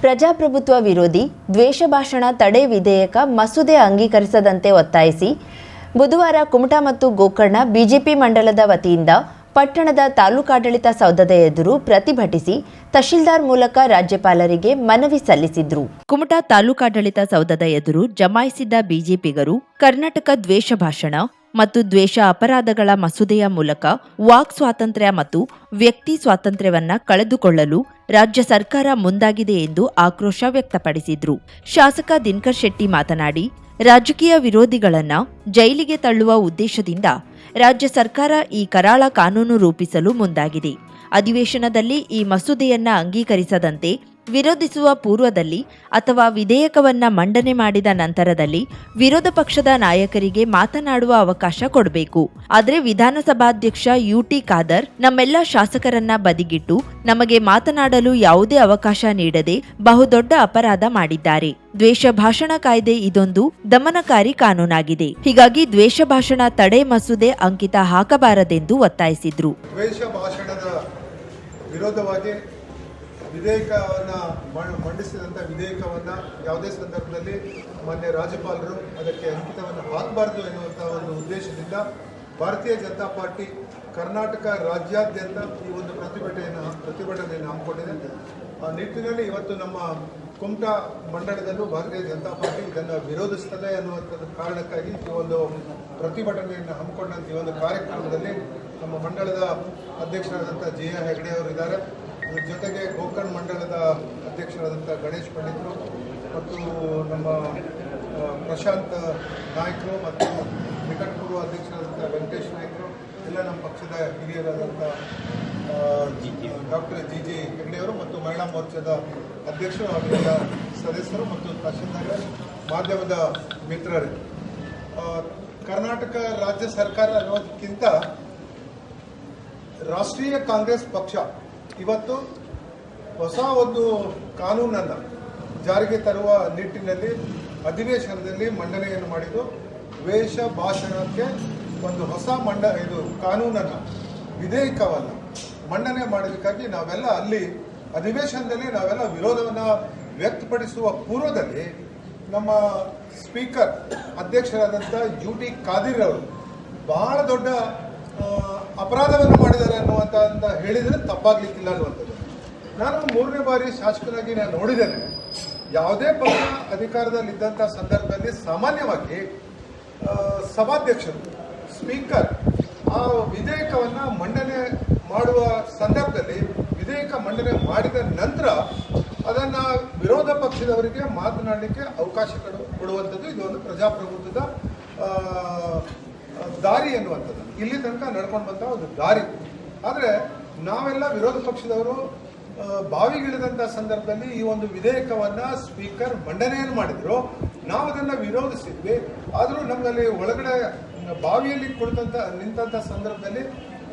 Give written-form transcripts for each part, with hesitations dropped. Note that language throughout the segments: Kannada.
ಪ್ರಜಾಪ್ರಭುತ್ವ ವಿರೋಧಿ ದ್ವೇಷ ಭಾಷಣ ತಡೆ ವಿಧೇಯಕ ಮಸೂದೆ ಅಂಗೀಕರಿಸದಂತೆ ಒತ್ತಾಯಿಸಿ ಬುಧವಾರ ಕುಮಟಾ ಮತ್ತು ಗೋಕರ್ಣ ಬಿಜೆಪಿ ಮಂಡಲದ ವತಿಯಿಂದ ಪಟ್ಟಣದ ತಾಲೂಕಾಡಳಿತ ಸೌಧದ ಎದುರು ಪ್ರತಿಭಟಿಸಿ ತಹಶೀಲ್ದಾರ್ ಮೂಲಕ ರಾಜ್ಯಪಾಲರಿಗೆ ಮನವಿ ಸಲ್ಲಿಸಿದ್ರು. ಕುಮಟಾ ತಾಲೂಕಾಡಳಿತ ಸೌಧದ ಎದುರು ಜಮಾಯಿಸಿದ್ದ ಬಿಜೆಪಿಗರು ಕರ್ನಾಟಕ ದ್ವೇಷ ಭಾಷಣ ಮತ್ತು ದ್ವೇಷ ಅಪರಾಧಗಳ ಮಸೂದೆಯ ಮೂಲಕ ವಾಕ್ ಸ್ವಾತಂತ್ರ್ಯ ಮತ್ತು ವ್ಯಕ್ತಿ ಸ್ವಾತಂತ್ರ್ಯವನ್ನ ಕಳೆದುಕೊಳ್ಳಲು ರಾಜ್ಯ ಸರ್ಕಾರ ಮುಂದಾಗಿದೆ ಎಂದು ಆಕ್ರೋಶ ವ್ಯಕ್ತಪಡಿಸಿದ್ರು. ಶಾಸಕ ದಿನಕರ್ ಶೆಟ್ಟಿ ಮಾತನಾಡಿ, ರಾಜಕೀಯ ವಿರೋಧಿಗಳನ್ನ ಜೈಲಿಗೆ ತಳ್ಳುವ ಉದ್ದೇಶದಿಂದ ರಾಜ್ಯ ಸರ್ಕಾರ ಈ ಕರಾಳ ಕಾನೂನು ರೂಪಿಸಲು ಮುಂದಾಗಿದೆ. ಅಧಿವೇಶನದಲ್ಲಿ ಈ ಮಸೂದೆಯನ್ನ ಅಂಗೀಕರಿಸದಂತೆ ವಿರೋಧಿಸುವ ಪೂರ್ವದಲ್ಲಿ ಅಥವಾ ವಿಧೇಯಕವನ್ನ ಮಂಡನೆ ಮಾಡಿದ ನಂತರದಲ್ಲಿ ವಿರೋಧ ಪಕ್ಷದ ನಾಯಕರಿಗೆ ಮಾತನಾಡುವ ಅವಕಾಶ ಕೊಡಬೇಕು. ಆದರೆ ವಿಧಾನಸಭಾಧ್ಯಕ್ಷ ಯುಟಿ ಖಾದರ್ ನಮ್ಮೆಲ್ಲ ಶಾಸಕರನ್ನ ಬದಿಗಿಟ್ಟು ನಮಗೆ ಮಾತನಾಡಲು ಯಾವುದೇ ಅವಕಾಶ ನೀಡದೆ ಬಹುದೊಡ್ಡ ಅಪರಾಧ ಮಾಡಿದ್ದಾರೆ. ದ್ವೇಷ ಭಾಷಣ ಕಾಯ್ದೆ ಇದೊಂದು ದಮನಕಾರಿ ಕಾನೂನಾಗಿದೆ. ಹೀಗಾಗಿ ದ್ವೇಷ ಭಾಷಣ ತಡೆ ಮಸೂದೆ ಅಂಕಿತ ಹಾಕಬಾರದೆಂದು ಒತ್ತಾಯಿಸಿದ್ರು. ದ್ವೇಷ ಭಾಷಣದ ವಿರೋಧವಾಗಿ ವಿಧೇಯಕವನ್ನು ಮಂಡಿಸಿದಂಥ ವಿಧೇಯಕವನ್ನು ಯಾವುದೇ ಸಂದರ್ಭದಲ್ಲಿ ಮಾನ್ಯ ರಾಜ್ಯಪಾಲರು ಅದಕ್ಕೆ ಅಂಕಿತವನ್ನು ಹಾಕಬಾರದು ಎನ್ನುವಂಥ ಒಂದು ಉದ್ದೇಶದಿಂದ ಭಾರತೀಯ ಜನತಾ ಪಾರ್ಟಿ ಕರ್ನಾಟಕ ರಾಜ್ಯಾದ್ಯಂತ ಈ ಒಂದು ಪ್ರತಿಭಟನೆಯನ್ನು ಹಮ್ಮಿಕೊಂಡಿದೆ. ಆ ನಿಟ್ಟಿನಲ್ಲಿ ಇವತ್ತು ನಮ್ಮ ಕುಮಟಾ ಮಂಡಳದಲ್ಲೂ ಭಾರತೀಯ ಜನತಾ ಪಾರ್ಟಿ ಇದನ್ನು ವಿರೋಧಿಸುತ್ತದೆ ಅನ್ನುವಂಥದ್ದು ಕಾರಣಕ್ಕಾಗಿ ಈ ಒಂದು ಪ್ರತಿಭಟನೆಯನ್ನು ಹಮ್ಮಿಕೊಂಡಂಥ ಈ ಒಂದು ಕಾರ್ಯಕ್ರಮದಲ್ಲಿ ನಮ್ಮ ಮಂಡಳದ ಅಧ್ಯಕ್ಷರಾದಂಥ ಜಿ.ಎ. ಹೆಗಡೆ ಅವರು ಇದ್ದಾರೆ. ಅದರ ಜೊತೆಗೆ ಗೋಕರ್ಣ ಮಂಡಲದ ಅಧ್ಯಕ್ಷರಾದಂಥ ಗಣೇಶ್ ಪಂಡಿತರು ಮತ್ತು ನಮ್ಮ ಪ್ರಶಾಂತ್ ನಾಯ್ಕರು ಮತ್ತು ನಿಕಟಪೂರ್ವ ಅಧ್ಯಕ್ಷರಾದಂಥ ವೆಂಕಟೇಶ್ ನಾಯ್ಕರು, ಎಲ್ಲ ನಮ್ಮ ಪಕ್ಷದ ಹಿರಿಯರಾದಂಥ ಡಾಕ್ಟರ್ ಜಿ ಹೆಗಡೆಯವರು ಮತ್ತು ಮಹಿಳಾ ಮೋರ್ಚಾದ ಅಧ್ಯಕ್ಷರು ಅವರೆಲ್ಲ ಸದಸ್ಯರು ಮತ್ತು ತಹಶೀಲ್ದಾರ್ ಮಾಧ್ಯಮದ ಮಿತ್ರರೇ, ಕರ್ನಾಟಕ ರಾಜ್ಯ ಸರ್ಕಾರ ಅನ್ನೋದಕ್ಕಿಂತ ರಾಷ್ಟ್ರೀಯ ಕಾಂಗ್ರೆಸ್ ಪಕ್ಷ ಇವತ್ತು ಹೊಸ ಒಂದು ಕಾನೂನನ್ನು ಜಾರಿಗೆ ತರುವ ನಿಟ್ಟಿನಲ್ಲಿ ಅಧಿವೇಶನದಲ್ಲಿ ಮಂಡನೆಯನ್ನು ಮಾಡಿದ್ದು. ದ್ವೇಷ ಭಾಷಣಕ್ಕೆ ಒಂದು ಹೊಸ ಕಾನೂನನ್ನು ವಿಧೇಯಕವನ್ನು ಮಂಡನೆ ಮಾಡೋದಕ್ಕಾಗಿ ನಾವೆಲ್ಲ ಅಲ್ಲಿ ಅಧಿವೇಶನದಲ್ಲಿ ನಾವೆಲ್ಲ ವಿರೋಧವನ್ನು ವ್ಯಕ್ತಪಡಿಸುವ ಪೂರ್ವದಲ್ಲಿ ನಮ್ಮ ಸ್ಪೀಕರ್ ಅಧ್ಯಕ್ಷರಾದಂಥ ಯುಟಿ ಖಾದರ್ ಅವರು ಬಹಳ ದೊಡ್ಡ ಅಪರಾಧವನ್ನು ಮಾಡಿದ್ದಾರೆ ಅಂತ ಹೇಳಿದರೆ ತಪ್ಪಾಗ್ಲಿಕ್ಕಿಲ್ಲ ಅನ್ನುವಂಥದ್ದು. ನಾನು 3ನೇ ಬಾರಿ ಶಾಸಕನಾಗಿ ನಾನು ನೋಡಿದ್ದೇನೆ, ಯಾವುದೇ ಪಕ್ಷ ಅಧಿಕಾರದಲ್ಲಿದ್ದಂಥ ಸಂದರ್ಭದಲ್ಲಿ ಸಾಮಾನ್ಯವಾಗಿ ಸಭಾಧ್ಯಕ್ಷರು ಸ್ಪೀಕರ್ ಆ ವಿಧೇಯಕವನ್ನು ಮಂಡನೆ ಮಾಡುವ ಸಂದರ್ಭದಲ್ಲಿ ವಿಧೇಯಕ ಮಂಡನೆ ಮಾಡಿದ ನಂತರ ಅದನ್ನು ವಿರೋಧ ಪಕ್ಷದವರಿಗೆ ಮಾತನಾಡಲಿಕ್ಕೆ ಅವಕಾಶ ಕೊಡುವಂಥದ್ದು ಇದು ಒಂದು ಪ್ರಜಾಪ್ರಭುತ್ವದ ದಾರಿ ಎನ್ನುವಂಥದ್ದು, ಇಲ್ಲಿ ತನಕ ನಡ್ಕೊಂಡು ಬಂದ ಒಂದು ದಾರಿ. ಆದರೆ ನಾವೆಲ್ಲ ವಿರೋಧ ಪಕ್ಷದವರು ಬಾವಿಗಿಳಿದಂಥ ಸಂದರ್ಭದಲ್ಲಿ ಈ ಒಂದು ವಿಧೇಯಕವನ್ನು ಸ್ಪೀಕರ್ ಮಂಡನೆಯನ್ನು ಮಾಡಿದ್ರು. ನಾವು ಅದನ್ನು ವಿರೋಧಿಸಿದ್ವಿ. ಆದರೂ ನಮ್ಮಲ್ಲಿ ಒಳಗಡೆ ಬಾವಿಯಲ್ಲಿ ನಿಂತ ಸಂದರ್ಭದಲ್ಲಿ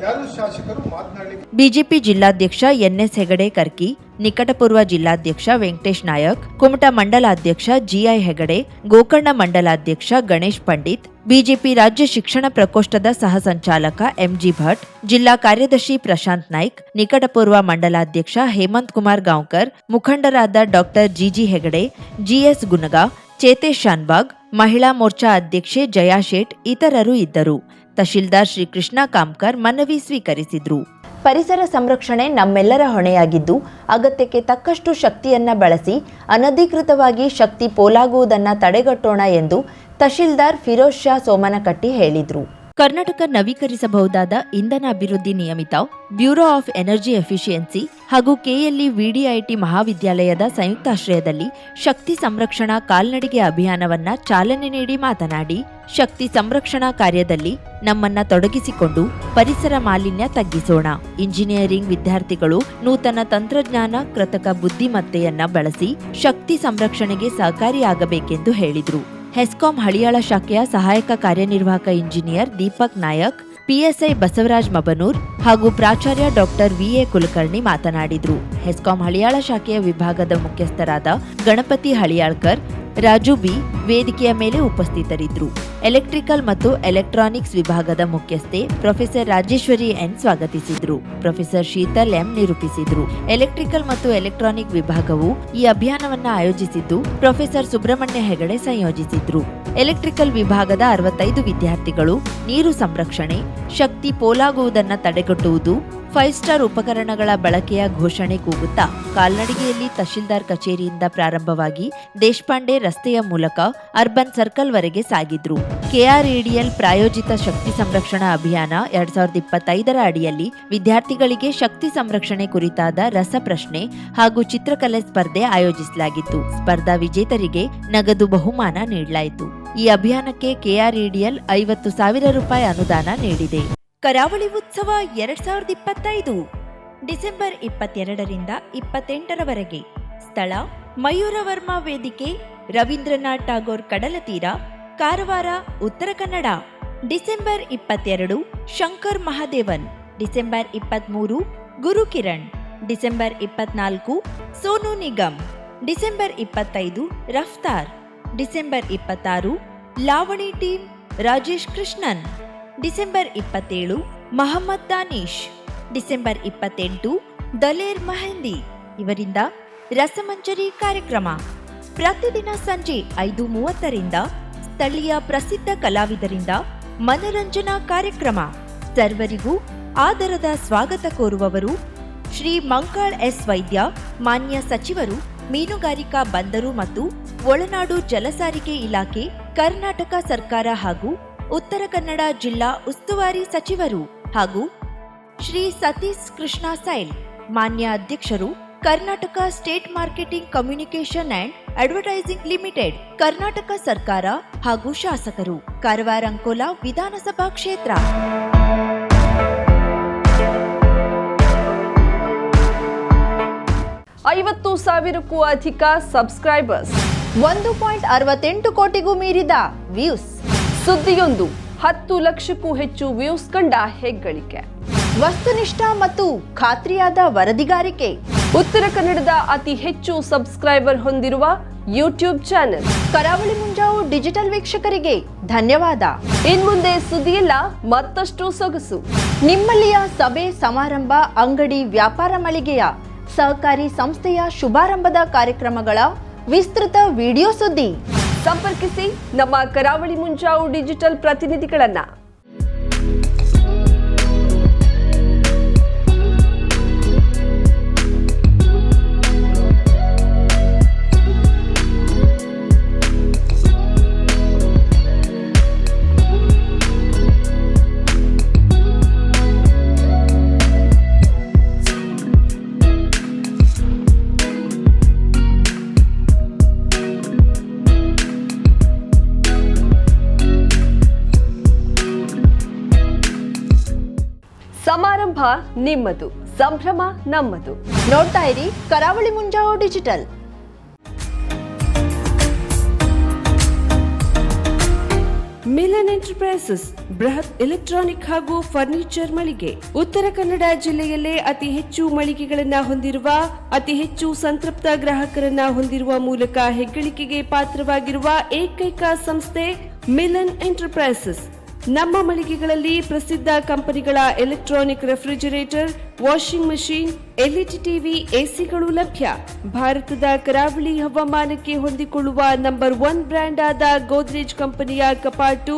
ಯಾರು ಶಾಸಕರು ಮಾತನಾಡಲಿಕ್ಕೆ. ಬಿಜೆಪಿ ಜಿಲ್ಲಾಧ್ಯಕ್ಷ ಎನ್ಎಸ್ ಹೆಗಡೆ ಕರ್ಕಿ, ನಿಕಟಪೂರ್ವ ಜಿಲ್ಲಾಧ್ಯಕ್ಷ ವೆಂಕಟೇಶ್ ನಾಯಕ್, ಕುಮಟಾ ಮಂಡಲಾಧ್ಯಕ್ಷ ಜಿಐ ಹೆಗಡೆ, ಗೋಕರ್ಣ ಮಂಡಲಾಧ್ಯಕ್ಷ ಗಣೇಶ್ ಪಂಡಿತ್, ಬಿಜೆಪಿ ರಾಜ್ಯ ಶಿಕ್ಷಣ ಪ್ರಕೋಷ್ಠದ ಸಹ ಸಂಚಾಲಕ ಎಂಜಿ ಭಟ್, ಜಿಲ್ಲಾ ಕಾರ್ಯದರ್ಶಿ ಪ್ರಶಾಂತ್ ನಾಯ್ಕ್, ನಿಕಟಪೂರ್ವ ಮಂಡಲಾಧ್ಯಕ್ಷ ಹೇಮಂತ್ ಕುಮಾರ್ ಗಾಂವ್ಕರ್, ಮುಖಂಡರಾದ doctor GG Hegde, GS Gunaga, Chetesh Shanbhag, Mahila Morcha ಅಧ್ಯಕ್ಷೆ ಜಯಾ ಶೇಟ್ ಇತರರು ಇದ್ದರು. ತಹಶೀಲ್ದಾರ್ ಶ್ರೀಕೃಷ್ಣ ಕಾಮ್ಕರ್ ಮನವಿ ಸ್ವೀಕರಿಸಿದ್ರು. ಪರಿಸರ ಸಂರಕ್ಷಣೆ ನಮ್ಮೆಲ್ಲರ ಹೊಣೆಯಾಗಿದ್ದು ಅಗತ್ಯಕ್ಕೆ ತಕ್ಕಷ್ಟು ಶಕ್ತಿಯನ್ನ ಬಳಸಿ ಅನಧಿಕೃತವಾಗಿ ಶಕ್ತಿ ಪೋಲಾಗುವುದನ್ನು ತಡೆಗಟ್ಟೋಣ ಎಂದು ತಹಶೀಲ್ದಾರ್ ಫಿರೋಜ್ ಶಾ ಸೋಮನಕಟ್ಟಿ ಹೇಳಿದರು. ಕರ್ನಾಟಕ ನವೀಕರಿಸಬಹುದಾದ ಇಂಧನ ಅಭಿವೃದ್ಧಿ ನಿಯಮಿತ, ಬ್ಯೂರೋ ಆಫ್ ಎನರ್ಜಿ ಎಫಿಷಿಯನ್ಸಿ ಹಾಗೂ ಕೆಎಲ್ಇ ವಿಡಿಐಟಿ ಮಹಾವಿದ್ಯಾಲಯದ ಸಂಯುಕ್ತಾಶ್ರಯದಲ್ಲಿ ಶಕ್ತಿ ಸಂರಕ್ಷಣಾ ಕಾಲ್ನಡಿಗೆ ಅಭಿಯಾನವನ್ನ ಚಾಲನೆ ನೀಡಿ ಮಾತನಾಡಿ, ಶಕ್ತಿ ಸಂರಕ್ಷಣಾ ಕಾರ್ಯದಲ್ಲಿ ನಮ್ಮನ್ನ ತೊಡಗಿಸಿಕೊಂಡು ಪರಿಸರ ಮಾಲಿನ್ಯ ತಗ್ಗಿಸೋಣ. ಇಂಜಿನಿಯರಿಂಗ್ ವಿದ್ಯಾರ್ಥಿಗಳು ನೂತನ ತಂತ್ರಜ್ಞಾನ, ಕೃತಕ ಬುದ್ಧಿಮತ್ತೆಯನ್ನ ಬಳಸಿ ಶಕ್ತಿ ಸಂರಕ್ಷಣೆಗೆ ಸಹಕಾರಿಯಾಗಬೇಕೆಂದು ಹೇಳಿದರು. ಹೆಸ್ಕಾಂ ಹಳಿಯಾಳ ಶಾಖೆಯ ಸಹಾಯಕ ಕಾರ್ಯನಿರ್ವಾಹಕ ಇಂಜಿನಿಯರ್ ದೀಪಕ್ ನಾಯಕ್, ಪಿಎಸ್ಐ ಬಸವರಾಜ್ ಮಬನೂರ್ ಹಾಗೂ ಪ್ರಾಚಾರ್ಯ ಡಾಕ್ಟರ್ ವಿಎ ಕುಲಕರ್ಣಿ ಮಾತನಾಡಿದರು. ಹೆಸ್ಕಾಂ ಹಳಿಯಾಳ ಶಾಖೆಯ ವಿಭಾಗದ ಮುಖ್ಯಸ್ಥರಾದ ಗಣಪತಿ ಹಳಿಯಾಳ್ಕರ್, ರಾಜು ಬಿ ವೇದಿಕೆಯ ಮೇಲೆ ಉಪಸ್ಥಿತರಿದ್ದರು. ಎಲೆಕ್ಟ್ರಿಕಲ್ ಮತ್ತು ಎಲೆಕ್ಟ್ರಾನಿಕ್ಸ್ ವಿಭಾಗದ ಮುಖ್ಯಸ್ಥೆ ಪ್ರೊಫೆಸರ್ ರಾಜೇಶ್ವರಿ ಎನ್ ಸ್ವಾಗತಿಸಿದ್ರು. ಪ್ರೊಫೆಸರ್ ಶೀತಲ್ ಎಂ ನಿರೂಪಿಸಿದ್ರು. ಎಲೆಕ್ಟ್ರಿಕಲ್ ಮತ್ತು ಎಲೆಕ್ಟ್ರಾನಿಕ್ ವಿಭಾಗವು ಈ ಅಭಿಯಾನವನ್ನು ಆಯೋಜಿಸಿದ್ದು ಪ್ರೊಫೆಸರ್ ಸುಬ್ರಹ್ಮಣ್ಯ ಹೆಗಡೆ ಸಂಯೋಜಿಸಿದ್ರು. ಎಲೆಕ್ಟ್ರಿಕಲ್ ವಿಭಾಗದ 65 ವಿದ್ಯಾರ್ಥಿಗಳು ನೀರು ಸಂರಕ್ಷಣೆ, ಶಕ್ತಿ ಪೋಲಾಗುವುದನ್ನು ತಡೆಗಟ್ಟುವುದು, 5 ಸ್ಟಾರ್ ಉಪಕರಣಗಳ ಬಳಕೆಯ ಘೋಷಣೆ ಕೂಗುತ್ತಾ ಕಾಲ್ನಡಿಗೆಯಲ್ಲಿ ತಹಶೀಲ್ದಾರ್ ಕಚೇರಿಯಿಂದ ಪ್ರಾರಂಭವಾಗಿ ದೇಶಪಾಂಡೆ ರಸ್ತೆಯ ಮೂಲಕ ಅರ್ಬನ್ ಸರ್ಕಲ್ ವರೆಗೆ ಸಾಗಿದ್ರು. ಕೆಆರ್ಇಡಿಎಲ್ ಪ್ರಾಯೋಜಿತ ಶಕ್ತಿ ಸಂರಕ್ಷಣಾ ಅಭಿಯಾನ 2025ರ ಅಡಿಯಲ್ಲಿ ವಿದ್ಯಾರ್ಥಿಗಳಿಗೆ ಶಕ್ತಿ ಸಂರಕ್ಷಣೆ ಕುರಿತಾದ ರಸಪ್ರಶ್ನೆ ಹಾಗೂ ಚಿತ್ರಕಲೆ ಸ್ಪರ್ಧೆ ಆಯೋಜಿಸಲಾಗಿತ್ತು. ಸ್ಪರ್ಧಾ ವಿಜೇತರಿಗೆ ನಗದು ಬಹುಮಾನ ನೀಡಲಾಯಿತು. ಈ ಅಭಿಯಾನಕ್ಕೆ ಕೆಆರ್ಇಡಿಎಲ್ 50,000 ರೂಪಾಯಿ ಅನುದಾನ ನೀಡಿದೆ. ಕರಾವಳಿ ಉತ್ಸವ 2025 ಡಿಸೆಂಬರ್ 22ರಿಂದ 28ರವರೆಗೆ. ಸ್ಥಳ ಮಯೂರವರ್ಮ ವೇದಿಕೆ, ರವೀಂದ್ರನಾಥ್ ಟಾಗೋರ್ ಕಡಲ ತೀರ, Karwar, Uttara Kannada. December 22 Shankar Mahadevan. December 23 Gurukiran. December 24 Sonu Nigam. December 25 Raftaar. December 26 ಲಾವಣಿ ಟೀಮ್ ರಾಜೇಶ್ ಕೃಷ್ಣನ್. ಡಿಸೆಂಬರ್ 27 ಮಹಮ್ಮದ್ ದಾನಿಶ್. ಡಿಸೆಂಬರ್ 28 ದಲೇರ್ ಮೆಹಂದಿ. ಇವರಿಂದ ರಸಮಂಜರಿ ಕಾರ್ಯಕ್ರಮ ಪ್ರತಿದಿನ ಸಂಜೆ 5:30ರಿಂದ ಸ್ಥಳೀಯ ಪ್ರಸಿದ್ಧ ಕಲಾವಿದರಿಂದ ಮನರಂಜನಾ ಕಾರ್ಯಕ್ರಮ. ಸರ್ವರಿಗೂ ಆದರದ ಸ್ವಾಗತ ಕೋರುವವರು ಶ್ರೀ ಮಂಕಾಳ್ ಎಸ್ ವೈದ್ಯ, ಮಾನ್ಯ ಸಚಿವರು, ಮೀನುಗಾರಿಕಾ ಬಂದರು ಮತ್ತು ಒಳನಾಡು ಜಲಸಾರಿಗೆ ಇಲಾಖೆ, ಕರ್ನಾಟಕ ಸರ್ಕಾರ ಹಾಗೂ ಉತ್ತರ ಕನ್ನಡ ಜಿಲ್ಲಾ ಉಸ್ತುವಾರಿ ಸಚಿವರು ಹಾಗೂ ಶ್ರೀ ಸತೀಶ್ ಕೃಷ್ಣ ಸೈಲ್, ಮಾನ್ಯ ಅಧ್ಯಕ್ಷರು, Karnataka state marketing communication and advertising limited, Karnataka ಸರ್ಕಾರ ಹಾಗೂ ಶಾಸಕರು, ಕಾರವಾರ ಅಂಕೋಲಾ ವಿಧಾನಸಭಾ ಕ್ಷೇತ್ರ. $50,000ಕ್ಕೂ ಅಧಿಕ ಸಬ್ಸ್ಕ್ರೈಬರ್ಸ್, 1.68 ಕೋಟಿಗೂ ಮೀರಿದ ವ್ಯೂಸ್. ಸುದ್ದಿಯೊಂದು 10 ಲಕ್ಷಕ್ಕೂ ಹೆಚ್ಚು ವ್ಯೂಸ್ ಕಂಡ ಹೆಗ್ಗಳಿಕೆ. ವಸ್ತುನಿಷ್ಠ ಮತ್ತು ಖಾತ್ರಿಯಾದ ವರದಿಗಾರಿಕೆ. ಉತ್ತರ ಕನ್ನಡದ ಅತಿ ಹೆಚ್ಚು ಸಬ್ಸ್ಕ್ರೈಬರ್ ಹೊಂದಿರುವ ಯೂಟ್ಯೂಬ್ ಚಾನೆಲ್. ಕರಾವಳಿ ಮುಂಜಾವು ಡಿಜಿಟಲ್ ವೀಕ್ಷಕರಿಗೆ ಧನ್ಯವಾದ. ಇನ್ಮುಂದೆ ಸುದ್ದಿಯಲ್ಲ ಮತ್ತಷ್ಟು ಸೊಗಸು. ನಿಮ್ಮಲ್ಲಿಯ ಸಭೆ ಸಮಾರಂಭ, ಅಂಗಡಿ, ವ್ಯಾಪಾರ ಮಳಿಗೆಯ, ಸಹಕಾರಿ ಸಂಸ್ಥೆಯ ಶುಭಾರಂಭದ ಕಾರ್ಯಕ್ರಮಗಳ ವಿಸ್ತೃತ ವಿಡಿಯೋ ಸುದ್ದಿ. ಸಂಪರ್ಕಿಸಿ ನಮ್ಮ ಕರಾವಳಿ ಮುಂಜಾವು ಡಿಜಿಟಲ್ ಪ್ರತಿನಿಧಿಗಳನ್ನ. ಸಮಾರಂಭ ನಿಮ್ಮದು, ಸಂಭ್ರಮ ನಮ್ಮದು. ನೋಡ್ತಾ ಇರಿ ಕರಾವಳಿ ಮುಂಜಾವು ಡಿಜಿಟಲ್. ಮಿಲನ್ ಎಂಟರ್ಪ್ರೈಸಸ್ ಬೃಹತ್ ಎಲೆಕ್ಟ್ರಾನಿಕ್ ಹಾಗೂ ಫರ್ನಿಚರ್ ಮಳಿಗೆ. ಉತ್ತರ ಕನ್ನಡ ಜಿಲ್ಲೆಯಲ್ಲೇ ಅತಿ ಹೆಚ್ಚು ಮಳಿಗೆಗಳನ್ನ ಹೊಂದಿರುವ, ಅತಿ ಹೆಚ್ಚು ಸಂತೃಪ್ತ ಗ್ರಾಹಕರನ್ನ ಹೊಂದಿರುವ ಮೂಲಕ ಹೆಗ್ಗಳಿಕೆಗೆ ಪಾತ್ರವಾಗಿರುವ ಏಕೈಕ ಸಂಸ್ಥೆ ಮಿಲನ್ ಎಂಟರ್ಪ್ರೈಸಸ್. ನಮ್ಮ ಮಳಿಗೆಗಳಲ್ಲಿ ಪ್ರಸಿದ್ಧ ಕಂಪನಿಗಳ electronic refrigerator, washing machine, LED TV, ಎಸಿಗಳು ಲಭ್ಯ. ಭಾರತದ ಕರಾವಳಿ ಹವಾಮಾನಕ್ಕೆ ಹೊಂದಿಕೊಳ್ಳುವ ನಂಬರ್ 1 ಬ್ರ್ಯಾಂಡ್ ಆದ ಗೋದ್ರೇಜ್ ಕಂಪನಿಯ ಕಪಾಟು,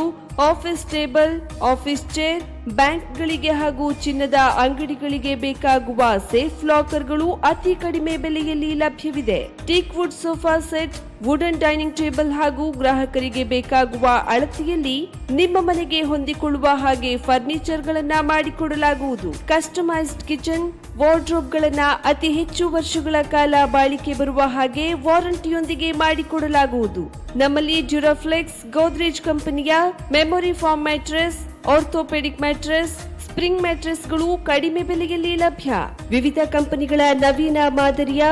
ಆಫೀಸ್ ಟೇಬಲ್, ಆಫೀಸ್ ಚೇರ್, ಬ್ಯಾಂಕ್ಗಳಿಗೆ ಹಾಗೂ ಚಿನ್ನದ ಅಂಗಡಿಗಳಿಗೆ ಬೇಕಾಗುವ ಸೇಫ್ ಲಾಕರ್ಗಳು ಅತಿ ಕಡಿಮೆ ಬೆಲೆಯಲ್ಲಿ ಲಭ್ಯವಿದೆ. Teak wood sofa set, wooden dining table ಹಾಗೂ ಗ್ರಾಹಕರಿಗೆ ಬೇಕಾಗುವ ಅಳತೆಯಲ್ಲಿ ನಿಮ್ಮ ಮನೆಗೆ ಹೊಂದಿಕೊಳ್ಳುವ ಹಾಗೆ ಫರ್ನಿಚರ್ ಗಳನ್ನ ಮಾಡಿಕೊಡಲಾಗುವುದು. ಕಸ್ಟಮೈಸ್ಡ್ ಕಿಚನ್, ವಾರ್ಡ್ರೋಬ್ ಗಳನ್ನ ಅತಿ ಹೆಚ್ಚು ವರ್ಷಗಳ ಕಾಲ ಬಾಳಿಕೆ ಬರುವ ಹಾಗೆ ವಾರಂಟಿಯೊಂದಿಗೆ ಮಾಡಿಕೊಡಲಾಗುವುದು. ನಮ್ಮಲ್ಲಿ ಡ್ಯೂರಾಫ್ಲೆಕ್ಸ್, ಗೋದ್ರೇಜ್ ಕಂಪನಿಯ memory foam mattress, orthopaedic mattress, spring ಮ್ಯಾಟ್ರೆಸ್ಗಳು ಕಡಿಮೆ ಬೆಲೆಯಲ್ಲಿ ಲಭ್ಯ. ವಿವಿಧ ಕಂಪನಿಗಳ ನವೀನ ಮಾದರಿಯ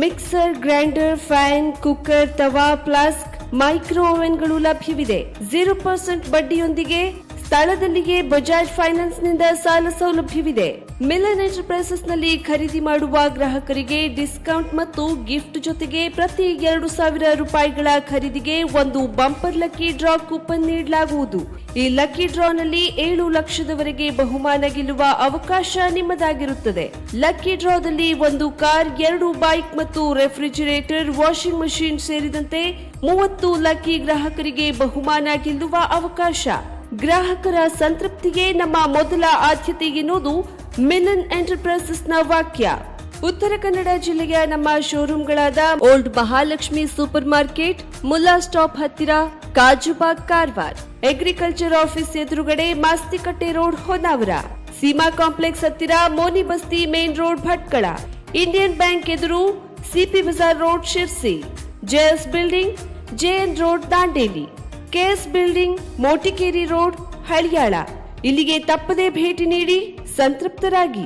ಮಿಕ್ಸರ್, ಗ್ರೈಂಡರ್, ಫ್ಯಾನ್, ಕುಕ್ಕರ್, ತವಾ, ಫ್ಲಾಸ್ಕ್, ಮೈಕ್ರೋ ಓವೆನ್ಗಳು ಲಭ್ಯವಿದೆ. 0% ಬಡ್ಡಿಯೊಂದಿಗೆ ಸ್ಥಳದಲ್ಲಿಯೇ ಬಜಾಜ್ ಫೈನಾನ್ಸ್ನಿಂದ ಸಾಲ ಸೌಲಭ್ಯವಿದೆ. ಮಿಲನ್ ಎಂಟರ್ಪ್ರೈಸಸ್ ನಲ್ಲಿ ಖರೀದಿ ಮಾಡುವ ಗ್ರಾಹಕರಿಗೆ ಡಿಸ್ಕೌಂಟ್ ಮತ್ತು ಗಿಫ್ಟ್ ಜೊತೆಗೆ ಪ್ರತಿ 2,000 ರೂಪಾಯಿಗಳ ಖರೀದಿಗೆ ಒಂದು ಬಂಪರ್ ಲಕ್ಕಿ ಡ್ರಾ ಕೂಪನ್ ನೀಡಲಾಗುವುದು. ಈ ಲಕ್ಕಿ ಡ್ರಾನಲ್ಲಿ 7 ಲಕ್ಷದವರೆಗೆ ಬಹುಮಾನ ಗೆಲ್ಲುವ ಅವಕಾಶ ನಿಮ್ಮದಾಗಿರುತ್ತದೆ. ಲಕ್ಕಿ ಡ್ರಾದಲ್ಲಿ 1 ಕಾರ್, 2 ಬೈಕ್ ಮತ್ತು ರೆಫ್ರಿಜಿರೇಟರ್, ವಾಷಿಂಗ್ ಮಷಿನ್ ಸೇರಿದಂತೆ 30 ಲಕ್ಕಿ ಗ್ರಾಹಕರಿಗೆ ಬಹುಮಾನ ಗೆಲ್ಲುವ ಅವಕಾಶ. ಗ್ರಾಹಕರ ಸಂತೃಪ್ತಿಗೆ ನಮ್ಮ ಮೊದಲ ಆದ್ಯತೆ ಎನ್ನುವುದು ಮಿಲನ್ ಎಂಟರ್ಪ್ರೈಸಸ್ನ ವಾಕ್ಯ. ಉತ್ತರ ಕನ್ನಡ ಜಿಲ್ಲೆಯ ನಮ್ಮ ಶೋರೂಮ್ಗಳಾದ old Mahalakshmi super market, Mulla stop ಹತ್ತಿರ, ಕಾಜುಬಾಗ್ ಕಾರವಾರ, ಅಗ್ರಿಕಲ್ಚರ್ ಆಫೀಸ್ ಎದುರುಗಡೆ ಮಾಸ್ತಿಕಟ್ಟೆ ರೋಡ್ ಹೊನ್ನಾವರ, ಸೀಮಾ ಕಾಂಪ್ಲೆಕ್ಸ್ ಹತ್ತಿರ Moni Basti main road Bhatkal, Indian bank ಎದುರು CP Bazaar road Sirsi, JS building JN road Dandeli, KS building Motikeri road Haliyal. ಇಲ್ಲಿಗೆ ತಪ್ಪದೇ ಭೇಟಿ ನೀಡಿ ಸಂತೃಪ್ತರಾಗಿ.